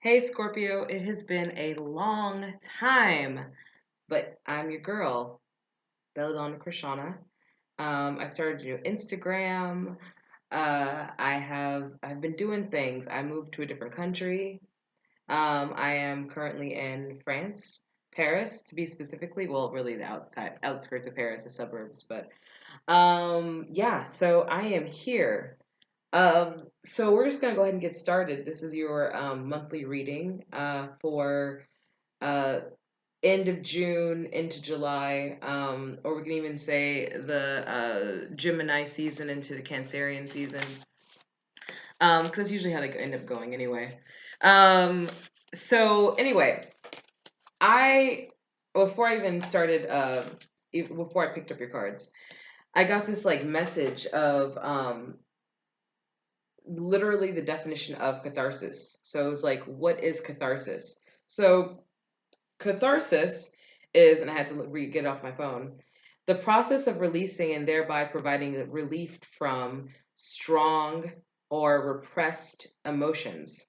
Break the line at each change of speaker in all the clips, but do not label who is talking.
Hey Scorpio, it has been a long time, but I'm your girl, Belladonna Krishana. I started a new Instagram. I've been doing things. I moved to a different country. I am currently in France, Paris to be specifically. Well, really the outskirts of Paris, the suburbs. But yeah. So I am here. So we're just gonna go ahead and get started. This is your monthly reading for uh, end of June into July, or we can even say the Gemini season into the Cancerian season, because that's usually how they end up going anyway. Um, so anyway, I before I even started, before I picked up your cards, I got this like message of literally the definition of catharsis. So it was like, what is catharsis? So catharsis is, and I had to get it off my phone, the process of releasing and thereby providing relief from strong or repressed emotions.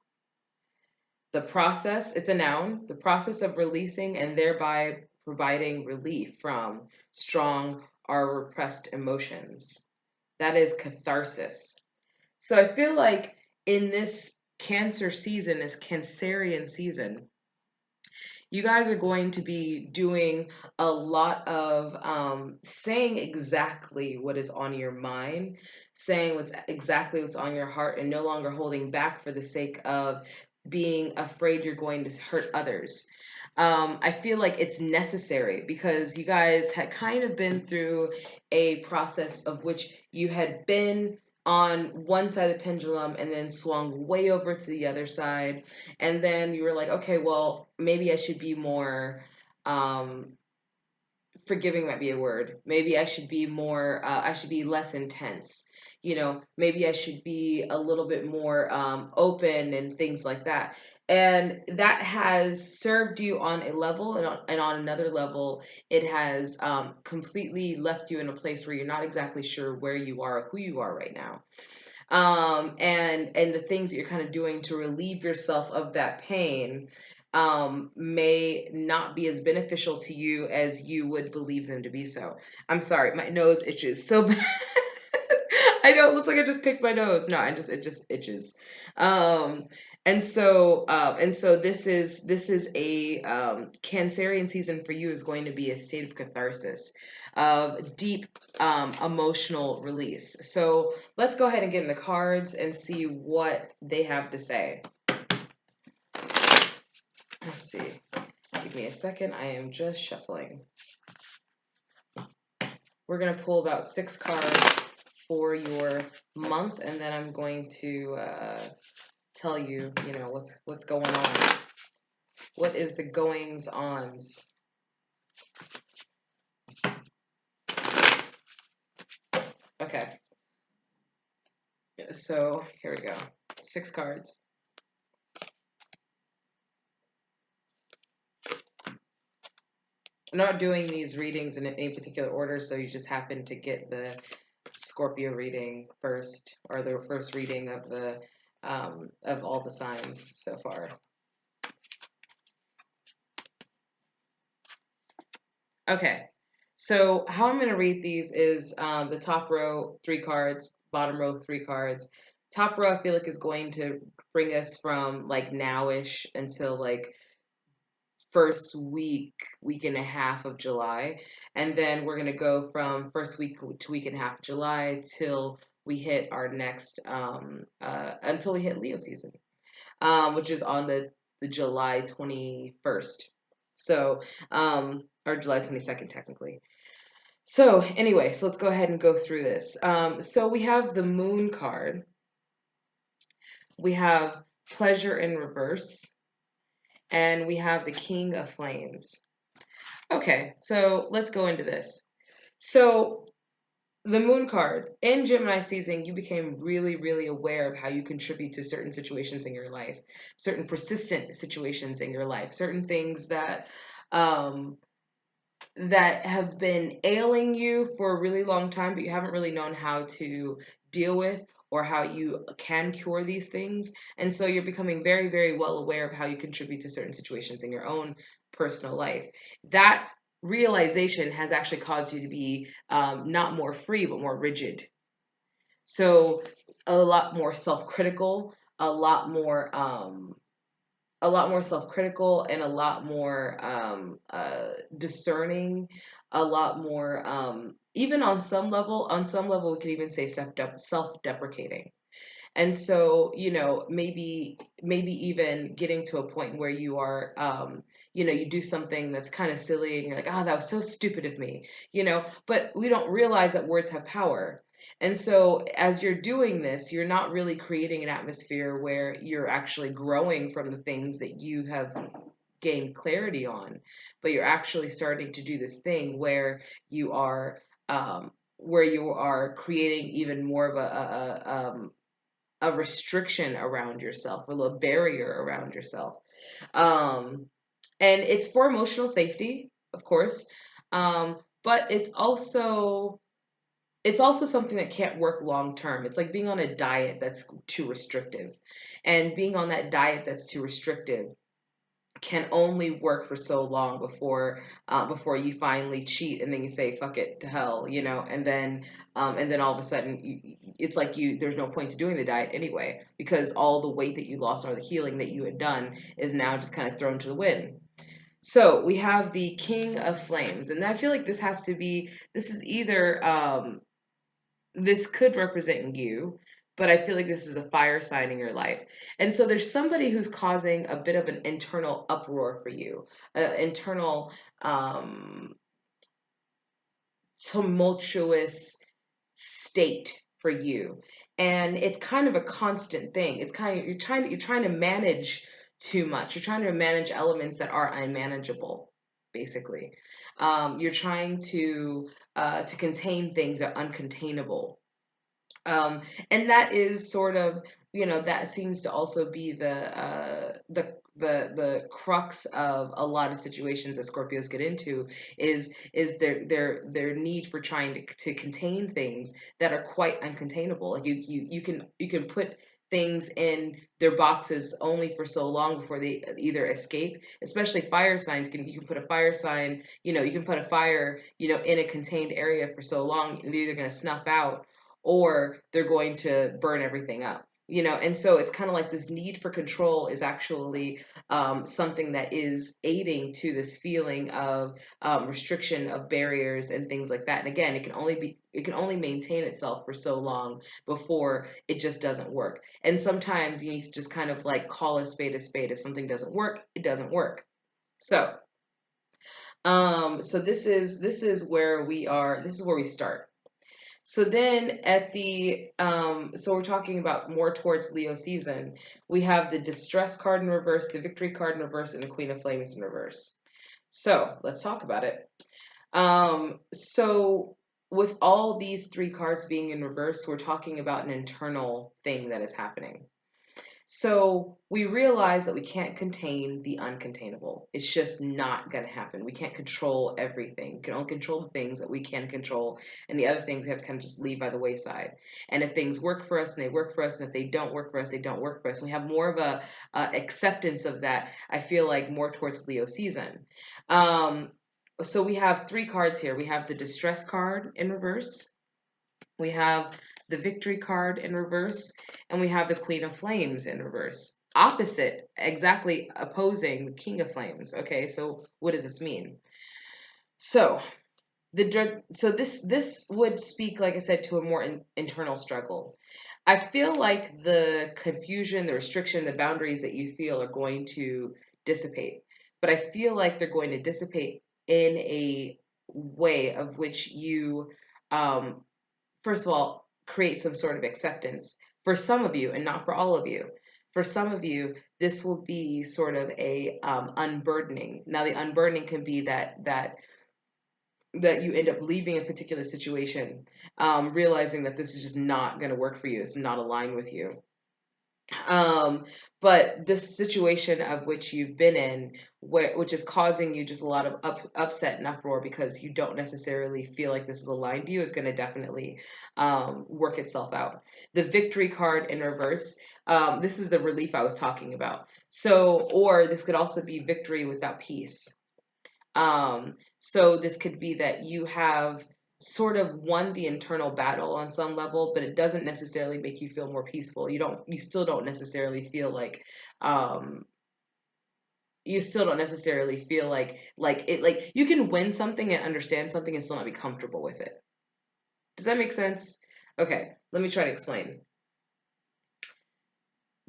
The process, it's a noun, the process of releasing and thereby providing relief from strong or repressed emotions. That is catharsis. So I feel like in this Cancer season, this Cancerian season, you guys are going to be doing a lot of saying exactly what is on your mind, saying what's on your heart, and no longer holding back for the sake of being afraid you're going to hurt others. I feel like it's necessary because you guys had kind of been through a process of which you had been on one side of the pendulum and then swung way over to the other side, and then you were like, okay, well, maybe I should be more um forgiving might be a word. Maybe I should be more, I should be less intense. Maybe I should be a little bit more open and things like that. And that has served you on a level, and on another level, it has completely left you in a place where you're not exactly sure where you are or who you are right now. And the things that you're kind of doing to relieve yourself of that pain may not be as beneficial to you as you would believe them to be. So I'm sorry, my nose itches so bad. I know it looks like I just picked my nose. No, it just itches. Um, and so this is a Cancerian season for you is going to be a state of catharsis, of deep emotional release. So let's go ahead and get in the cards and see what they have to say. Let's see. Give me a second. I am just shuffling. We're going to pull about 6 cards for your month, and then I'm going to tell you, what's going on. What is the goings ons? Okay. So here we go. 6 cards. I'm not doing these readings in any particular order, so you just happen to get the Scorpio reading first, or the first reading of all the signs so far. Okay, so how I'm going to read these is the top row 3 cards, bottom row 3 cards. Top row I feel like is going to bring us from like nowish until like first week and a half of July, and then we're gonna go from first week to week and a half of July till we hit our next until we hit Leo season, which is on the July 21st. So or July 22nd technically. So anyway, so let's go ahead and go through this. So we have the Moon card. We have Pleasure in reverse, and we have the King of Flames. Okay, so let's go into this. So, the Moon card in Gemini season, you became really, really aware of how you contribute to certain situations in your life, certain persistent situations in your life, certain things um, that have been ailing you for a really long time, but you haven't really known how to deal with, or how you can cure these things. And so you're becoming very, very well aware of how you contribute to certain situations in your own personal life. That realization has actually caused you to be not more free, but more rigid. So a lot more self-critical, a lot more self-critical, and a lot more discerning, a lot more even on some level we could even say self-deprecating. And so, maybe even getting to a point where you are, you do something that's kind of silly and you're like, oh, that was so stupid of me, but we don't realize that words have power. And so, as you're doing this, you're not really creating an atmosphere where you're actually growing from the things that you have gained clarity on, but you're actually starting to do this thing you are, where you are creating even more of a restriction around yourself, a little barrier around yourself. Um, and it's for emotional safety, of course. But it's also something that can't work long term. It's like being on a diet that's too restrictive. And being on that diet that's too restrictive can only work for so long before you finally cheat, and then you say fuck it to hell, and then all of a sudden it's like there's no point to doing the diet anyway, because all the weight that you lost or the healing that you had done is now just kind of thrown to the wind. So we have the King of Flames, and I feel like this is either this could represent you, but I feel like this is a fire sign in your life. And so there's somebody who's causing a bit of an internal uproar for you, an internal tumultuous state for you. And it's kind of a constant thing. It's kind of you're trying to manage too much. You're trying to manage elements that are unmanageable, basically. You're trying to contain things that are uncontainable. Um, and that is sort of, that seems to also be the crux of a lot of situations that Scorpios get into, is their need for trying to contain things that are quite uncontainable. Like you can put things in their boxes only for so long before they either escape. Especially fire signs, you can put a fire sign, you can put a fire, in a contained area for so long, they're either going to snuff out or they're going to burn everything up. And so it's kind of like this need for control is actually something that is aiding to this feeling of restriction, of barriers and things like that. And again, it can only maintain itself for so long before it just doesn't work. And sometimes you need to just kind of like call a spade a spade. If something doesn't work, it doesn't work. So this is where we are. This is where we start. So then so we're talking about more towards Leo season. We have the Distress card in reverse, the Victory card in reverse, and the Queen of Flames in reverse. So let's talk about it. So with all these three cards being in reverse, we're talking about an internal thing that is happening. So we realize that we can't contain the uncontainable. It's just not going to happen. We can't control everything. We can only control the things that we can control, and the other things we have to kind of just leave by the wayside. And if things work for us, and they work for us, and if they don't work for us, they don't work for us. We have more of a acceptance of that. I feel like more towards Leo season. So we have three cards here. We have the Distress card in reverse. We have the Victory card in reverse, and we have the Queen of Flames in reverse. Opposite, exactly opposing the King of Flames. Okay, so what does this mean? So this would speak, like I said, to a more internal struggle. I feel like the confusion, the restriction, the boundaries that you feel are going to dissipate, but I feel like they're going to dissipate in a way of which you um, first of all, create some sort of acceptance for some of you and not for all of you. For some of you, this will be sort of a unburdening. Now, the unburdening can be that you end up leaving a particular situation, realizing that this is just not going to work for you. It's not aligned with you. Um, but this situation of which you've been in, which is causing you just a lot of upset and uproar because you don't necessarily feel like this is aligned to you, is going to definitely work itself out. The victory card in reverse, this is the relief I was talking about. So, or this could also be victory without peace. So this could be that you have sort of won the internal battle on some level, but it doesn't necessarily make you feel more peaceful. You still don't necessarily feel um, like you can win something and understand something and still not be comfortable with it. Does that make sense? Okay, let me try to explain.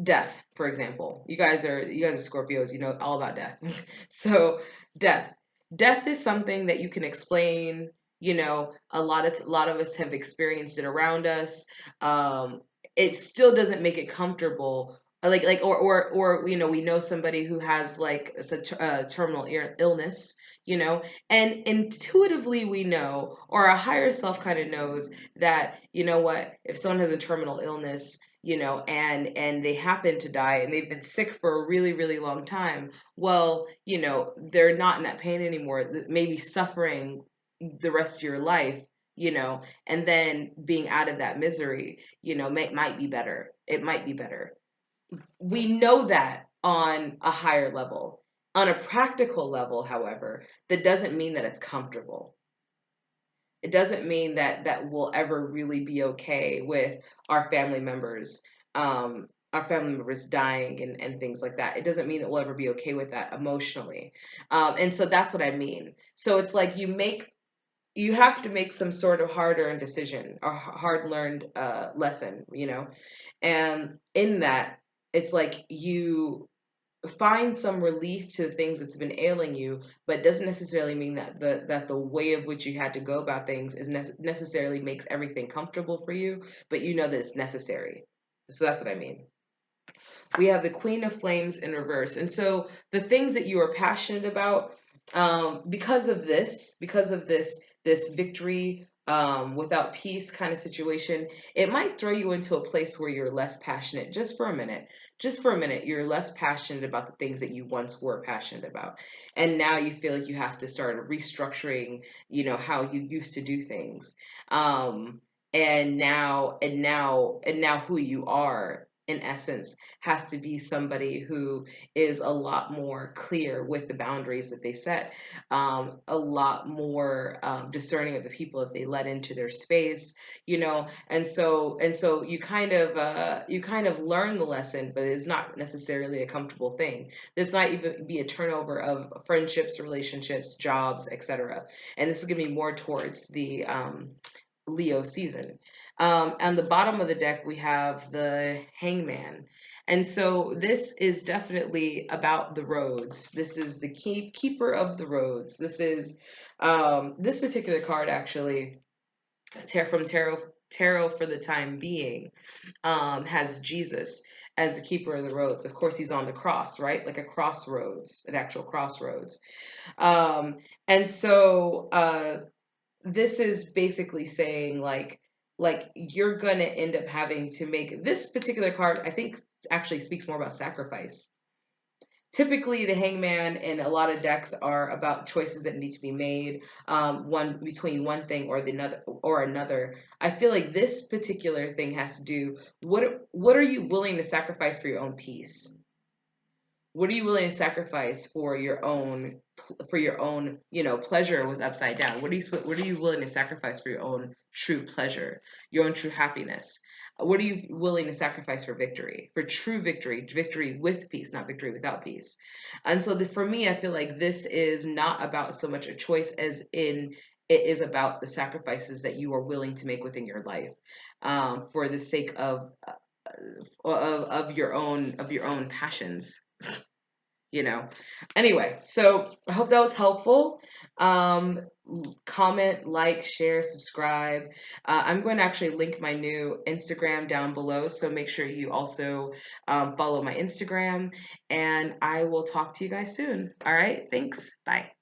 Death, for example. You guys are Scorpios, you know all about death. So death. Death is something that you can explain, a lot of us have experienced it around us. It still doesn't make it comfortable. Or we know somebody who has like a terminal illness, and intuitively we know, or our higher self kind of knows that, what, if someone has a terminal illness, and they happen to die and they've been sick for a really, really long time, well, they're not in that pain anymore, maybe suffering the rest of your life, and then being out of that misery, might be better. It might be better. We know that on a higher level. On a practical level, however, that doesn't mean that it's comfortable. It doesn't mean that we'll ever really be okay with our family members, our family members dying and things like that. It doesn't mean that we'll ever be okay with that emotionally. And so that's what I mean. So it's like you have to make some sort of hard-earned decision or hard-learned lesson, and in that, it's like you find some relief to the things that's been ailing you, but it doesn't necessarily mean that the way of which you had to go about things is necessarily makes everything comfortable for you, but you know that it's necessary. So that's what I mean. We have the Queen of Flames in reverse. And so the things that you are passionate about, because of this victory without peace kind of situation, it might throw you into a place where you're less passionate just for a minute. Just for a minute, you're less passionate about the things that you once were passionate about. And now you feel like you have to start restructuring, how you used to do things. And now who you are in essence has to be somebody who is a lot more clear with the boundaries that they set, a lot more discerning of the people that they let into their space, and so you kind of learn the lesson, but it's not necessarily a comfortable thing. There's not even be a turnover of friendships, relationships, jobs, etc. And this is going to be more towards the Leo season. On the bottom of the deck, we have the Hangman. And so this is definitely about the roads. This is the keeper of the roads. This is this particular card actually, from Tarot for the time being, has Jesus as the keeper of the roads. Of course, he's on the cross, right? Like a crossroads, an actual crossroads. Um, and so this is basically saying like you're gonna end up having to make this particular card, I think, actually speaks more about sacrifice. Typically the hangman in a lot of decks are about choices that need to be made, one between one thing or another. I feel like this particular thing has to do, what are you willing to sacrifice for your own peace? What are you willing to sacrifice for your own pleasure was upside down? What are you willing to sacrifice for your own true pleasure, your own true happiness? What are you willing to sacrifice for victory, for true victory, victory with peace, not victory without peace? And so for me, I feel like this is not about so much a choice as in it is about the sacrifices that you are willing to make within your life, for the sake of your own passions, you know. Anyway, so I hope that was helpful. um Comment, like, share, subscribe. I'm going to actually link my new Instagram down below, so make sure you also follow my Instagram, and I will talk to you guys soon. All right, thanks, bye.